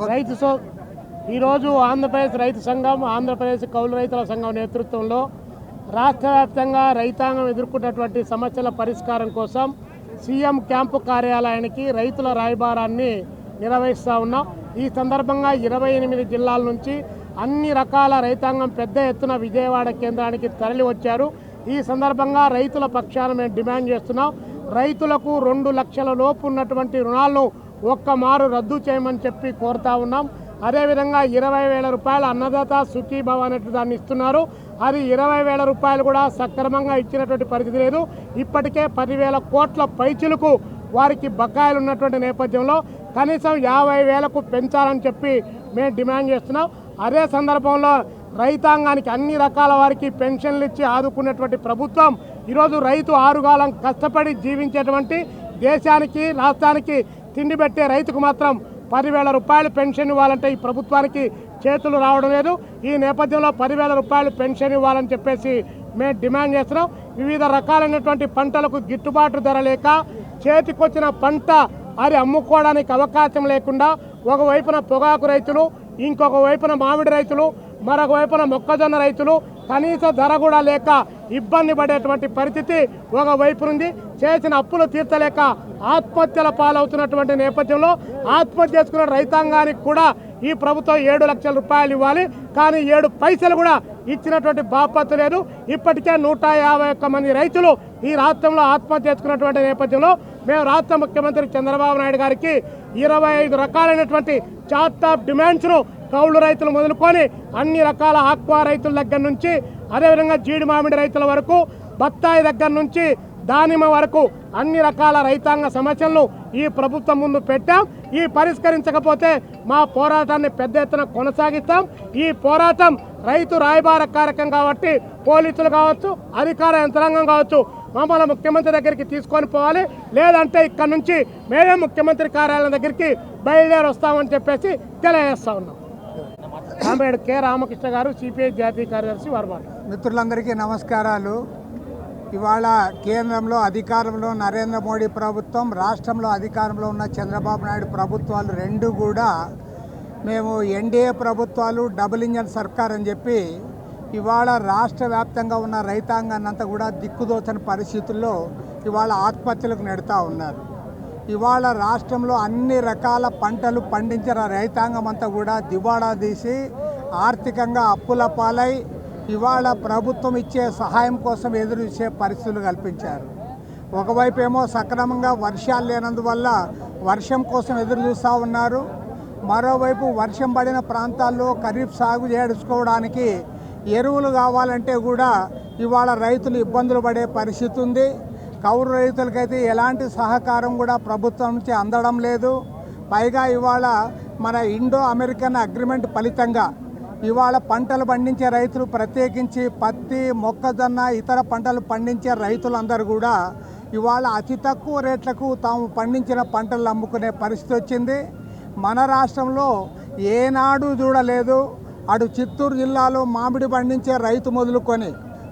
రైతు ఈరోజు ఆంధ్రప్రదేశ్ రైతు సంఘం, ఆంధ్రప్రదేశ్ కౌలు రైతుల సంఘం నేతృత్వంలో రాష్ట్ర వ్యాప్తంగా రైతాంగం ఎదుర్కొన్నటువంటి సమస్యల పరిష్కారం కోసం సీఎం క్యాంపు కార్యాలయానికి రైతుల రాయబారాన్ని నిర్వహిస్తూ ఉన్నాం. ఈ సందర్భంగా 28 జిల్లాల నుంచి అన్ని రకాల రైతాంగం పెద్ద ఎత్తున విజయవాడ కేంద్రానికి తరలి వచ్చారు. ఈ సందర్భంగా రైతుల పక్షాన మేము డిమాండ్ చేస్తున్నాం. రైతులకు 2 లక్షల లోపు ఉన్నటువంటి రుణాలను ఒక్కమారు రద్దు చేయమని చెప్పి కోరుతా ఉన్నాం. అదేవిధంగా 20,000 రూపాయల అన్నదాత సుఖీభవ అనేటువంటి దాన్ని ఇస్తున్నారు. అది 20,000 రూపాయలు కూడా సక్రమంగా ఇచ్చినటువంటి పరిస్థితి లేదు. ఇప్పటికే 10,000 కోట్ల పైచిలకు వారికి బకాయిలు ఉన్నటువంటి నేపథ్యంలో కనీసం 50,000కు పెంచాలని చెప్పి మేము డిమాండ్ చేస్తున్నాం. అదే సందర్భంలో రైతాంగానికి అన్ని రకాల వారికి పెన్షన్లు ఇచ్చి ఆదుకునేటువంటి ప్రభుత్వం ఈరోజు రైతు ఆరుగాలం కష్టపడి జీవించేటువంటి దేశానికి రాష్ట్రానికి తిండి పెట్టే రైతుకు మాత్రం 10,000 రూపాయలు పెన్షన్ ఇవ్వాలంటే ఈ ప్రభుత్వానికి చేతులు రావడం లేదు. ఈ నేపథ్యంలో 10,000 రూపాయలు పెన్షన్ ఇవ్వాలని చెప్పేసి మేము డిమాండ్ చేస్తున్నాం. వివిధ రకాలైనటువంటి పంటలకు గిట్టుబాటు ధర లేక చేతికొచ్చిన పంట అది అమ్ముకోవడానికి అవకాశం లేకుండా ఒకవైపున పొగాకు రైతులు, ఇంకొక వైపున మామిడి రైతులు, మరొక వైపున మొక్కజొన్న రైతులు కనీస ధర కూడా లేక ఇబ్బంది పడేటువంటి పరిస్థితి ఒకవైపు ఉంది. చేసిన అప్పులు తీర్చలేక ఆత్మహత్యల పాలవుతున్నటువంటి నేపథ్యంలో ఆత్మహత్య చేసుకున్న రైతాంగానికి కూడా ఈ ప్రభుత్వం 7 లక్షల రూపాయలు ఇవ్వాలి. కానీ 7 పైసలు కూడా ఇచ్చినటువంటి బాపత్తు లేదు. ఇప్పటికే 151 మంది రైతులు ఈ రాష్ట్రంలో ఆత్మహత్య చేసుకున్నటువంటి నేపథ్యంలో మేము రాష్ట్ర ముఖ్యమంత్రి చంద్రబాబు నాయుడు గారికి 25 రకాలైనటువంటి చార్ట్ ఆఫ్ డిమాండ్స్ను కౌలు రైతులు మొదలుకొని అన్ని రకాల ఆక్వా రైతుల దగ్గర నుంచి అదేవిధంగా జీడి మామిడి రైతుల వరకు బత్తాయి దగ్గర నుంచి దానిమ్మ వరకు అన్ని రకాల రైతాంగ సమస్యలను ఈ ప్రభుత్వం ముందు పెట్టాం. ఈ పరిష్కరించకపోతే మా పోరాటాన్ని పెద్ద ఎత్తున కొనసాగిస్తాం. ఈ పోరాటం రైతు రాయబార కార్యక్రమం కాబట్టి పోలీసులు కావచ్చు, అధికార యంత్రాంగం కావచ్చు మమ్మల్ని ముఖ్యమంత్రి దగ్గరికి తీసుకొని పోవాలి. లేదంటే ఇక్కడ నుంచి మేమే ముఖ్యమంత్రి కార్యాలయం దగ్గరికి బయలుదేరి వస్తామని చెప్పేసి తెలియజేస్తా ఉన్నాం. కామ్రేడ్ కె రామకృష్ణ గారు, సిపిఐ జాతీయ కార్యదర్శి, వరమాట. మిత్రులందరికీ నమస్కారాలు. ఇవాళ కేంద్రంలో అధికారంలో నరేంద్ర మోడీ ప్రభుత్వం, రాష్ట్రంలో అధికారంలో ఉన్న చంద్రబాబు నాయుడు ప్రభుత్వాలు రెండు కూడా మేము ఎన్డీఏ ప్రభుత్వాలు డబుల్ ఇంజన్ సర్కార్ అని చెప్పి ఇవాళ రాష్ట్ర వ్యాప్తంగా ఉన్న రైతాంగాన్ని అంతా కూడా దిక్కుదోచని పరిస్థితుల్లో ఇవాళ ఆత్మహత్యలకు నెడుతూ ఉన్నారు. ఇవాళ రాష్ట్రంలో అన్ని రకాల పంటలు పండించిన రైతాంగం అంతా కూడా దివాళా తీసి ఆర్థికంగా అప్పుల పాలై ఇవాళ ప్రభుత్వం ఇచ్చే సహాయం కోసం ఎదురు ఇచ్చే పరిస్థితులు కల్పించారు. ఒకవైపు ఏమో సక్రమంగా వర్షాలు లేనందువల్ల వర్షం కోసం ఎదురు చూస్తూ ఉన్నారు. మరోవైపు వర్షం పడిన ప్రాంతాల్లో ఖరీఫ్ సాగు చేసుకోవడానికి ఎరువులు కావాలంటే కూడా ఇవాళ రైతులు ఇబ్బందులు పడే పరిస్థితి ఉంది. కౌలు రైతులకైతే ఎలాంటి సహకారం కూడా ప్రభుత్వం నుంచి అందడం లేదు. పైగా ఇవాళ మన ఇండో అమెరికన్ అగ్రిమెంట్ ఫలితంగా ఇవాళ పంటలు పండించే రైతులు, ప్రత్యేకించి పత్తి, మొక్కజొన్న, ఇతర పంటలు పండించే రైతులందరూ కూడా ఇవాళ అతి తక్కువ రేట్లకు తాము పండించిన పంటలు అమ్ముకునే పరిస్థితి వచ్చింది. మన రాష్ట్రంలో ఏనాడు చూడలేదు. అటు చిత్తూరు జిల్లాలో మామిడి పండించే రైతు మొదలుకొని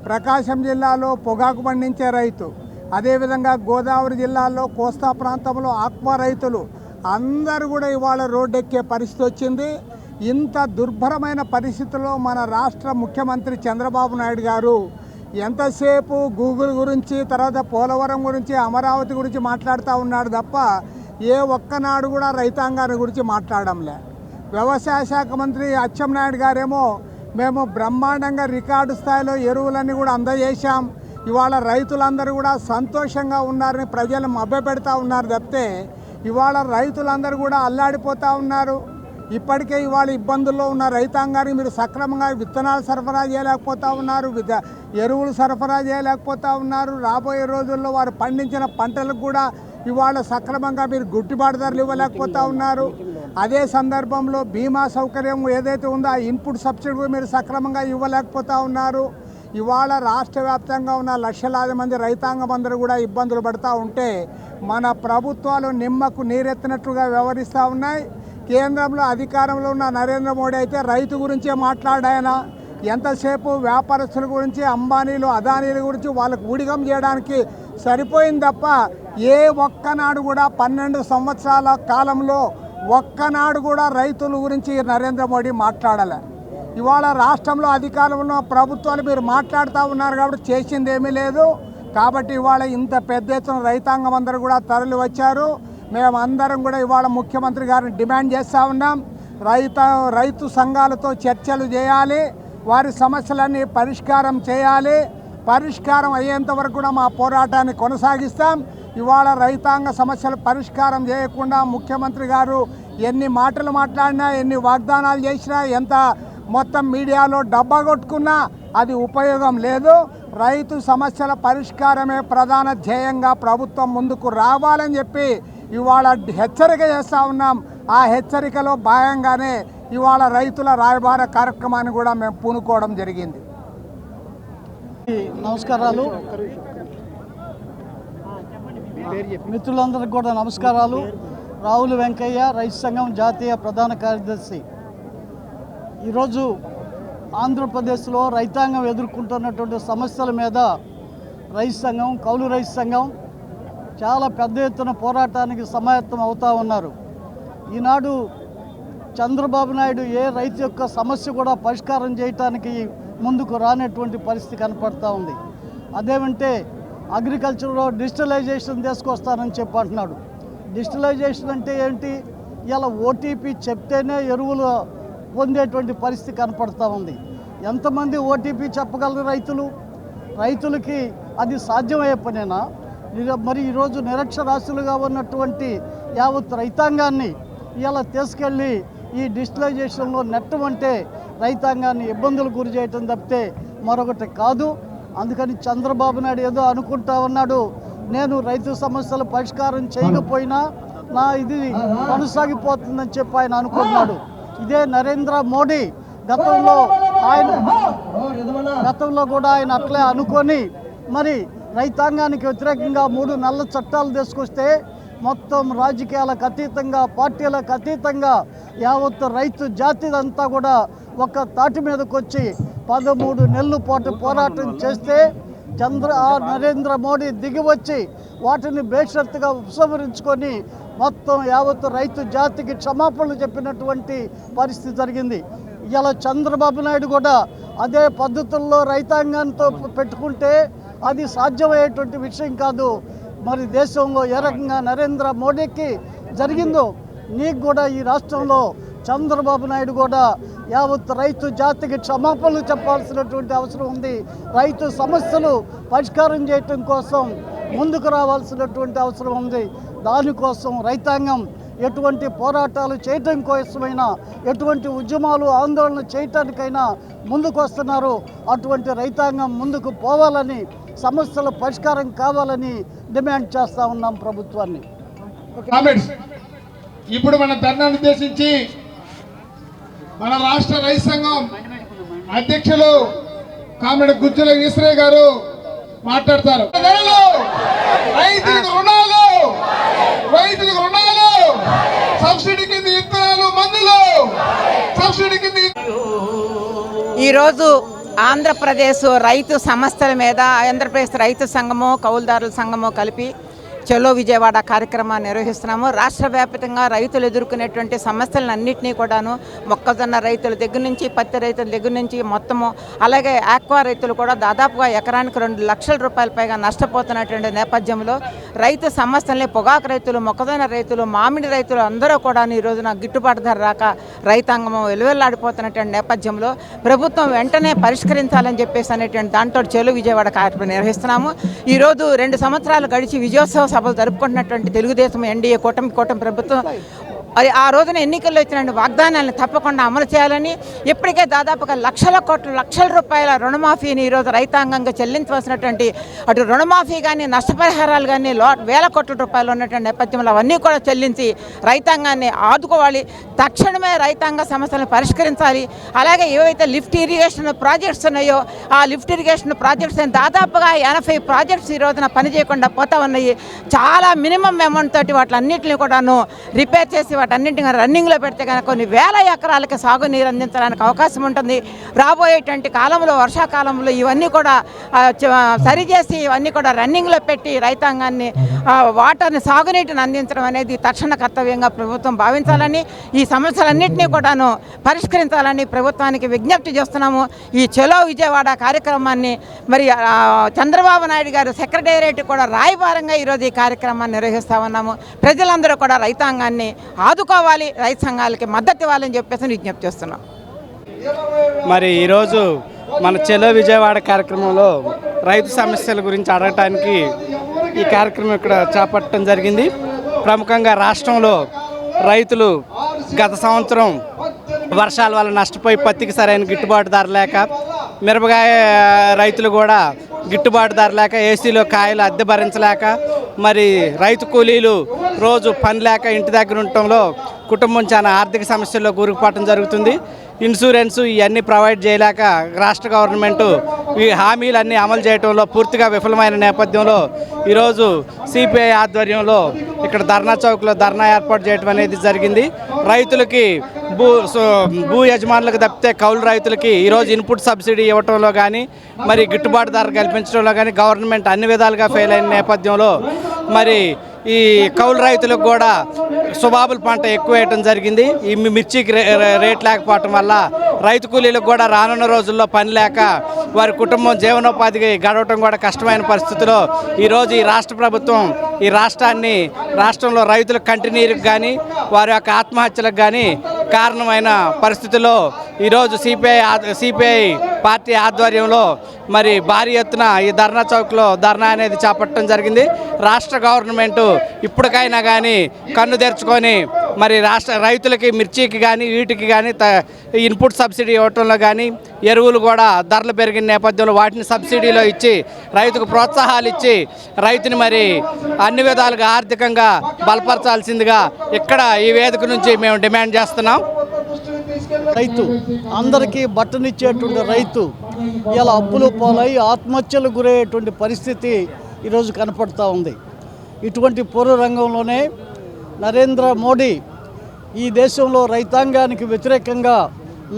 ప్రకాశం జిల్లాలో పొగాకు పండించే రైతు, అదేవిధంగా గోదావరి జిల్లాలో కోస్తా ప్రాంతంలో ఆక్వా రైతులు అందరూ కూడా ఇవాళ రోడ్డెక్కే పరిస్థితి వచ్చింది. ఇంత దుర్భరమైన పరిస్థితుల్లో మన రాష్ట్ర ముఖ్యమంత్రి చంద్రబాబు నాయుడు గారు ఎంతసేపు గూగుల్ గురించి, తర్వాత పోలవరం గురించి, అమరావతి గురించి మాట్లాడుతూ ఉన్నాడు తప్ప ఏ ఒక్కనాడు కూడా రైతాంగాన్ని గురించి మాట్లాడడంలే. వ్యవసాయ శాఖ మంత్రి అచ్చెన్నాయుడు గారేమో మేము బ్రహ్మాండంగా రికార్డు స్థాయిలో ఎరువులన్నీ కూడా అందజేశాం, ఇవాళ రైతులందరూ కూడా సంతోషంగా ఉన్నారని ప్రజలు మభ్యపెడతా ఉన్నారు తప్పితే ఇవాళ రైతులందరూ కూడా అల్లాడిపోతూ ఉన్నారు. ఇప్పటికే ఇవాళ ఇబ్బందుల్లో ఉన్న రైతాంగానికి మీరు సక్రమంగా విత్తనాలు సరఫరా చేయలేకపోతూ ఉన్నారు, ఎరువులు సరఫరా చేయలేకపోతూ ఉన్నారు. రాబోయే రోజుల్లో వారు పండించిన పంటలకు కూడా ఇవాళ సక్రమంగా మీరు గిట్టుబాటు ధరలు ఇవ్వలేకపోతూ ఉన్నారు. అదే సందర్భంలో బీమా సౌకర్యం ఏదైతే ఉందో ఆ ఇన్పుట్ సబ్సిడీ మీరు సక్రమంగా ఇవ్వలేకపోతూ ఉన్నారు. ఇవాళ రాష్ట్ర వ్యాప్తంగా ఉన్న లక్షలాది మంది రైతాంగం అందరూ కూడా ఇబ్బందులు పడుతూ ఉంటే మన ప్రభుత్వాలు నిమ్మకు నీరెత్తినట్లుగా వ్యవహరిస్తూ ఉన్నాయి. కేంద్రంలో అధికారంలో ఉన్న నరేంద్ర మోడీ అయితే రైతు గురించే మాట్లాడాయన. ఎంతసేపు వ్యాపారస్తుల గురించి, అంబానీలు, అదానీల గురించి వాళ్ళకు ఊడిగం చేయడానికి సరిపోయింది తప్ప ఏ ఒక్కనాడు కూడా 12 సంవత్సరాల కాలంలో ఒక్కనాడు కూడా రైతుల గురించి నరేంద్ర మోడీ మాట్లాడాలి. ఇవాళ రాష్ట్రంలో అధికారంలో ప్రభుత్వాలు మీరు మాట్లాడుతూ ఉన్నారు కాబట్టి చేసింది ఏమీ లేదు. కాబట్టి ఇవాళ ఇంత పెద్ద ఎత్తున రైతాంగం అందరూ కూడా తరలి వచ్చారు. మేమందరం కూడా ఇవాళ ముఖ్యమంత్రి గారిని డిమాండ్ చేస్తూ ఉన్నాం. రైతు సంఘాలతో చర్చలు చేయాలి, వారి సమస్యలన్నీ పరిష్కారం చేయాలి. పరిష్కారం అయ్యేంత వరకు కూడా మా పోరాటాన్ని కొనసాగిస్తాం. ఇవాళ రైతాంగ సమస్యలు పరిష్కారం చేయకుండా ముఖ్యమంత్రి గారు ఎన్ని మాటలు మాట్లాడినా, ఎన్ని వాగ్దానాలు చేసినా, ఎంత మొత్తం మీడియాలో డబ్బా కొట్టుకున్నా అది ఉపయోగం లేదు. రైతు సమస్యల పరిష్కారమే ప్రధాన ధ్యేయంగా ప్రభుత్వం ముందుకు రావాలని చెప్పి ఇవాళ హెచ్చరిక చేస్తూ ఉన్నాం. ఆ హెచ్చరికలో భాగంగానే ఇవాళ రైతుల రాయబార కార్యక్రమాన్ని కూడా మేము పూనుకోవడం జరిగింది. నమస్కారాలు మిత్రులందరికీ కూడా నమస్కారాలు. రావుల వెంకయ్య, రైతు సంఘం జాతీయ ప్రధాన కార్యదర్శి. ఈరోజు ఆంధ్రప్రదేశ్లో రైతాంగం ఎదుర్కొంటున్నటువంటి సమస్యల మీద రైతు సంఘం, కౌలు రైతు సంఘం చాలా పెద్ద ఎత్తున పోరాటానికి సమాయత్తం అవుతూ ఉన్నారు. ఈనాడు చంద్రబాబు నాయుడు ఏ రైతు యొక్క సమస్య కూడా పరిష్కారం చేయటానికి ముందుకు రానటువంటి పరిస్థితి కనపడుతూ ఉంది. అదేమంటే అగ్రికల్చర్లో డిజిటలైజేషన్ తీసుకొస్తానని చెప్పి అంటున్నాడు. డిజిటలైజేషన్ అంటే ఏంటి? ఇలా ఓటీపీ చెప్తేనే ఎరువులు పొందేటువంటి పరిస్థితి కనపడుతూ ఉంది. ఎంతమంది ఓటీపీ చెప్పగలరు రైతులకి అది సాధ్యమయ్యే పనేనా? మరి ఈరోజు నిరక్షరాస్యులుగా ఉన్నటువంటి యావత్ రైతాంగాన్ని ఇలా తీసుకెళ్ళి ఈ డిజిటలైజేషన్లో నెట్టమంటే రైతాంగాన్ని ఇబ్బందులు గురి చేయటం తప్పితే మరొకటి కాదు. అందుకని చంద్రబాబు నాయుడు ఏదో అనుకుంటా ఉన్నాడు, నేను రైతు సమస్యల పరిష్కారం చేయకపోయినా నా ఇది కొనసాగిపోతుందని చెప్పి ఆయన అనుకున్నాడు. ఇదే నరేంద్ర మోడీ గతంలో కూడా ఆయన అట్లే అనుకొని మరి రైతాంగానికి వ్యతిరేకంగా 3 నల్ల చట్టాలు తీసుకొస్తే మొత్తం రాజకీయాలకు అతీతంగా, పార్టీలకు అతీతంగా యావత్ రైతు జాతి అంతా కూడా ఒక తాటి మీదకి వచ్చి 13 నెలల పాటు పోరాటం చేస్తే నరేంద్ర మోడీ దిగి వచ్చి వాటిని బేషరతుగా ఉపసంహరించుకొని మొత్తం యావత్ రైతు జాతికి క్షమాపణలు చెప్పినటువంటి పరిస్థితి జరిగింది. ఇలా చంద్రబాబు నాయుడు కూడా అదే పద్ధతుల్లో రైతాంగంతో పెట్టుకుంటే అది సాధ్యమయ్యేటువంటి విషయం కాదు. మరి దేశంలో ఏ రకంగా నరేంద్ర మోడీకి జరిగిందో నీకు కూడా ఈ రాష్ట్రంలో చంద్రబాబు నాయుడు కూడా యావత్ రైతు జాతికి క్షమాపణలు చెప్పాల్సినటువంటి అవసరం ఉంది. రైతు సమస్యలు పరిష్కారం చేయటం కోసం ముందుకు రావాల్సినటువంటి అవసరం ఉంది. దానికోసం రైతాంగం ఎటువంటి పోరాటాలు చేయటం కోసమైనా, ఎటువంటి ఉద్యమాలు ఆందోళన చేయటానికైనా ముందుకు వస్తున్నారు. అటువంటి రైతాంగం ముందుకు పోవాలని, సమస్యల పరిష్కారం కావాలని డిమాండ్ చేస్తూ ఉన్నాం ప్రభుత్వాన్ని. ఇప్పుడు మన ధర్నాను ఉద్దేశించి మన రాష్ట్ర రైతు సంఘం అధ్యక్షులు కామ్రేడ్ గుజ్జల ఈశ్వరయ్య గారు మాట్లాడతారు. రైతులకు రుణాలు, సబ్సిడీ కింద విత్తనాలు, మందులు, సబ్సిడీ కింద. ఈరోజు ఆంధ్రప్రదేశ్ రైతు సమస్యల మీద ఆంధ్రప్రదేశ్ రైతు సంఘము, కౌలుదారుల సంఘము కలిపి చలో విజయవాడ కార్యక్రమాన్ని నిర్వహిస్తున్నాము. రాష్ట్ర వ్యాప్తంగా రైతులు ఎదుర్కొనేటువంటి సమస్యలన్నింటినీ కూడాను మొక్కజొన్న రైతుల దగ్గర నుంచి, పత్తి రైతుల దగ్గర నుంచి మొత్తము, అలాగే ఆక్వా రైతులు కూడా దాదాపుగా ఎకరానికి 2 లక్షల రూపాయల పైగా నష్టపోతున్నటువంటి నేపథ్యంలో రైతు సమస్యల్ని పొగాకు రైతులు, మొక్కజొన్న రైతులు, మామిడి రైతులు అందరూ కూడా ఈ రోజున గిట్టుబాటు ధర రాక రైతాంగము వెలువెల్లాడిపోతున్నటువంటి నేపథ్యంలో ప్రభుత్వం వెంటనే పరిష్కరించాలని చెప్పేసి అనేటువంటి దాంట్లో చలో విజయవాడ కార్యక్రమం నిర్వహిస్తున్నాము. ఈరోజు 2 సంవత్సరాలు గడిచి విజయోత్సవ సభలు జరుపుకుంటున్నటువంటి తెలుగుదేశం ఎన్డీఏ కూటమి ప్రభుత్వం అది ఆ రోజున ఎన్నికల్లో ఇచ్చినటువంటి వాగ్దానాలను తప్పకుండా అమలు చేయాలని, ఇప్పటికే దాదాపుగా లక్షల రూపాయల రుణమాఫీని ఈరోజు రైతాంగంగా చెల్లించవలసినటువంటి అటు రుణమాఫీ కానీ, నష్టపరిహారాలు కానీ వేల కోట్ల రూపాయలు ఉన్నటువంటి నేపథ్యంలో అవన్నీ కూడా చెల్లించి రైతాంగాన్ని ఆదుకోవాలి. తక్షణమే రైతాంగ సమస్యలను పరిష్కరించాలి. అలాగే ఏవైతే లిఫ్ట్ ఇరిగేషన్ ప్రాజెక్ట్స్ ఉన్నాయో ఆ లిఫ్ట్ ఇరిగేషన్ ప్రాజెక్ట్స్ దాదాపుగా 80 ప్రాజెక్ట్స్ ఈ రోజున పనిచేయకుండా పోతా ఉన్నాయి. చాలా మినిమం అమౌంట్ తోటి వాటిలన్నింటినీ కూడాను రిపేర్ చేసి వాటన్నింటినీ రన్నింగ్లో పెడితే కనుక కొన్ని వేల ఎకరాలకి సాగునీరు అందించడానికి అవకాశం ఉంటుంది. రాబోయేటువంటి కాలంలో వర్షాకాలంలో ఇవన్నీ కూడా సరిచేసి ఇవన్నీ కూడా రన్నింగ్లో పెట్టి రైతాంగాన్ని వాటర్ని సాగునీటిని అందించడం అనేది తక్షణ కర్తవ్యంగా ప్రభుత్వం భావించాలని, ఈ సమస్యలన్నింటినీ కూడాను పరిష్కరించాలని ప్రభుత్వానికి విజ్ఞప్తి చేస్తున్నాము. ఈ చలో విజయవాడ కార్యక్రమాన్ని మరి చంద్రబాబు నాయుడు గారు సెక్రటేరియట్ కూడా రాయబారంగా ఈరోజు ఈ కార్యక్రమాన్ని నిర్వహిస్తా ఉన్నాము. ప్రజలందరూ కూడా రైతాంగాన్ని ఆదుకోవాలి, రైతు సంఘాలకి మద్దతు ఇవ్వాలని చెప్పేసి విజ్ఞప్తి చేస్తున్నాం. మరి ఈరోజు మన చెలో విజయవాడ కార్యక్రమంలో రైతు సమస్యల గురించి అడగటానికి ఈ కార్యక్రమం ఇక్కడ చేపట్టడం జరిగింది. ప్రముఖంగా రాష్ట్రంలో రైతులు గత సంవత్సరం వర్షాల వల్ల నష్టపోయి పత్తికి సరైన గిట్టుబాటు ధర లేక, మిరపకాయ రైతులు కూడా గిట్టుబాటు ధర లేక, ఏసీలో కాయలు అద్దె భరించలేక, మరి రైతు కూలీలు రోజు పని లేక ఇంటి దగ్గర ఉండటంలో కుటుంబం చాలా ఆర్థిక సమస్యల్లో కూరుకుపోవడం జరుగుతుంది. ఇన్సూరెన్స్ ఇవన్నీ ప్రొవైడ్ చేయలేక రాష్ట్ర గవర్నమెంటు ఈ హామీలన్నీ అమలు చేయడంలో పూర్తిగా విఫలమైన నేపథ్యంలో ఈరోజు సిపిఐ ఆధ్వర్యంలో ఇక్కడ ధర్నా చౌక్లో ధర్నా ఏర్పాటు చేయడం అనేది జరిగింది. రైతులకి భూ యజమానులకు తప్పితే కౌలు రైతులకి ఈరోజు ఇన్పుట్ సబ్సిడీ ఇవ్వటంలో కానీ, మరి గిట్టుబాటు ధర కల్పించడంలో కానీ గవర్నమెంట్ అన్ని విధాలుగా ఫెయిల్ అయిన నేపథ్యంలో మరి ఈ కౌలు రైతులకు కూడా సుబాబుల పంట ఎక్కువ వేయటం జరిగింది. ఈ మిర్చికి రేట్ లేకపోవటం వల్ల రైతు కూలీలకు కూడా రానున్న రోజుల్లో పని లేక వారి కుటుంబం జీవనోపాధికి గడవటం కూడా కష్టమైన పరిస్థితిలో ఈరోజు ఈ రాష్ట్ర ప్రభుత్వం ఈ రాష్ట్రంలో రైతుల కంటినీరుకు కానీ వారి యొక్క ఆత్మహత్యలకు కానీ కారణమైన పరిస్థితుల్లో ఈరోజు సిపిఐ పార్టీ ఆధ్వర్యంలో మరి భారీ ఎత్తున ఈ ధర్నా చౌక్లో ధర్నా అనేది చేపట్టడం జరిగింది. రాష్ట్ర గవర్నమెంటు ఇప్పటికైనా కానీ కన్ను తెరుచుకొని మరి రైతులకి మిర్చికి కానీ వీటికి కానీ ఇన్పుట్ సబ్సిడీ ఇవ్వటంలో కానీ, ఎరువులు కూడా ధరలు పెరిగిన నేపథ్యంలో వాటిని సబ్సిడీలో ఇచ్చి రైతుకు ప్రోత్సాహాలు ఇచ్చి రైతుని మరి అన్ని విధాలుగా ఆర్థికంగా బలపరచాల్సిందిగా ఇక్కడ ఈ వేదిక నుంచి మేము డిమాండ్ చేస్తున్నాం. రైతు అందరికీ బట్టనిచ్చేటువంటి రైతు ఇలా అప్పులు పాలై ఆత్మహత్యలు గురయ్యేటువంటి పరిస్థితి ఈరోజు కనపడుతూ ఉంది. ఇటువంటి పూర్వ రంగంలోనే నరేంద్ర మోడీ ఈ దేశంలో రైతాంగానికి వ్యతిరేకంగా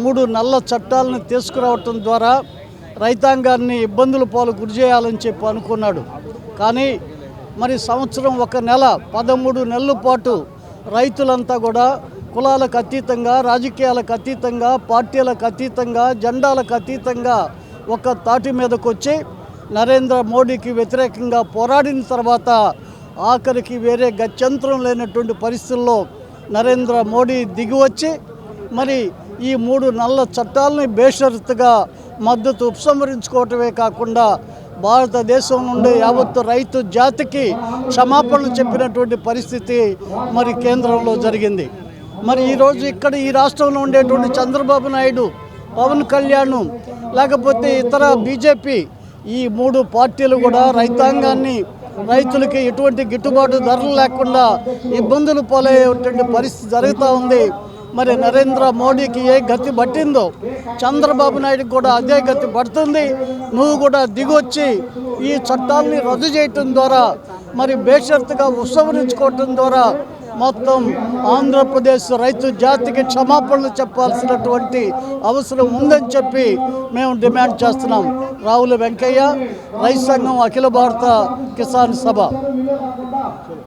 3 నల్ల చట్టాలను తీసుకురావటం ద్వారా రైతాంగాన్ని ఇబ్బందుల పాలు గురి చేయాలని చెప్పి అనుకున్నాడు. కానీ మరి సంవత్సరం 1 నెల 13 నెలల పాటు రైతులంతా కూడా కులాలకు అతీతంగా, రాజకీయాలకు అతీతంగా, పార్టీలకు అతీతంగా, జెండాలకు అతీతంగా ఒక తాటి మీదకు వచ్చి నరేంద్ర మోడీకి వ్యతిరేకంగా పోరాడిన తర్వాత ఆఖరికి వేరే గత్యంతరం లేనటువంటి పరిస్థితుల్లో నరేంద్ర మోడీ దిగివచ్చి మరి ఈ 3 నల్ల చట్టాలని బేషరతుగా మద్దతు ఉపసంహరించుకోవటమే కాకుండా భారతదేశం నుండి యావత్తు రైతు జాతికి క్షమాపణలు చెప్పినటువంటి పరిస్థితి మరి కేంద్రంలో జరిగింది. మరి ఈరోజు ఇక్కడ ఈ రాష్ట్రంలో ఉండేటువంటి చంద్రబాబు నాయుడు, పవన్ కళ్యాణ్, లేకపోతే ఇతర బీజేపీ ఈ 3 పార్టీలు కూడా రైతాంగాన్ని, రైతులకి ఎటువంటి గిట్టుబాటు ధరలు లేకుండా ఇబ్బందులు పాలయ్యేటువంటి పరిస్థితి జరుగుతూ ఉంది. మరి నరేంద్ర మోడీకి ఏ గతి పట్టిందో చంద్రబాబు నాయుడుకి కూడా అదే గతి పడుతుంది. నువ్వు కూడా దిగొచ్చి ఈ చట్టాలని రద్దు చేయటం ద్వారా మరి బేషరతుగా ఉపసంహరించుకోవటం ద్వారా మొత్తం ఆంధ్రప్రదేశ్ రైతు జాతికి క్షమాపణలు చెప్పాల్సినటువంటి అవసరం ఉందని చెప్పి మేము డిమాండ్ చేస్తున్నాం. రావుల వెంకయ్య, రైతు సంఘం, అఖిల భారత కిసాన్ సభ.